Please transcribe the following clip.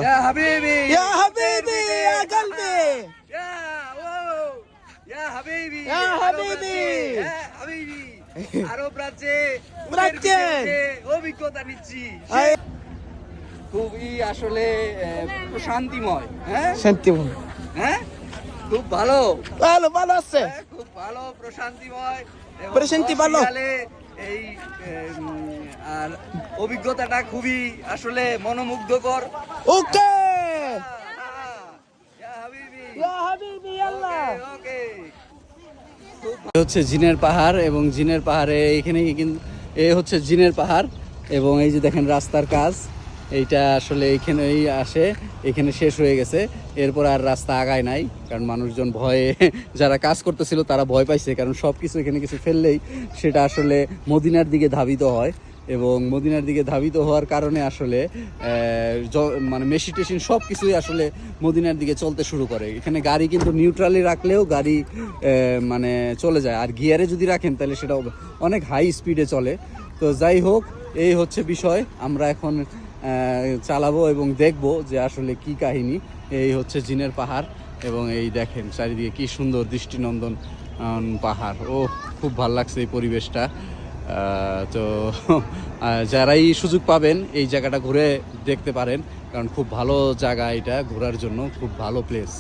يا حبيبي يا حبيبي يا قلبي يا يا حبيبي يا حبيبي يا حبيبي আরব রাজ্যে অভিজ্ঞতা নিচ্ছি খুবই আসলে শান্তিময় হ্যাঁ শান্তিময় হ্যাঁ খুব ভালো ভালো ভালো আছে খুব ভালো প্রশান্তিময় প্রশান্তি ভালো এই আর অভিজ্ঞতাটা খুবই আসলে মনোমুগ্ধকর ওকে ইয়া হাবিবি ইয়া হাবিবি আল্লাহ ওকে হচ্ছে জিনের পাহাড় এবং জিনের পাহাড়ে এখানে কিন্তু এই হচ্ছে জিনের পাহাড় এবং এই যে দেখেন রাস্তার কাজ এইটা আসলে এইখানেই আসে এখানে শেষ হয়ে গেছে এরপর আর রাস্তা আগায় নাই কারণ মানুষজন ভয়ে যারা কাজ করতেছিল তারা ভয় পাইছে কারণ সব কিছু এখানে কিছু ফেললেই সেটা আসলে মদিনার দিকে ধাবিত হয় এবং মদিনার দিকে ধাবিত হওয়ার কারণে আসলে মানে মেশিন টেশিন সব কিছুই আসলে মদিনার দিকে চলতে শুরু করে এখানে গাড়ি কিন্তু নিউট্রালি রাখলেও গাড়ি মানে চলে যায় আর গিয়ারে যদি রাখেন তাহলে সেটা অনেক হাই স্পিডে চলে তো যাই হোক এই হচ্ছে বিষয় আমরা এখন চালাবো এবং দেখবো যে আসলে কি কাহিনী এই হচ্ছে জিনের পাহাড় এবং এই দেখেন চারিদিকে কি সুন্দর দৃষ্টিনন্দন পাহাড় ও খুব ভালো লাগছে এই পরিবেশটা তো যারাই সুযোগ পাবেন এই জায়গাটা ঘুরে দেখতে পারেন কারণ খুব ভালো জায়গা এটা ঘোরার জন্য খুব ভালো প্লেস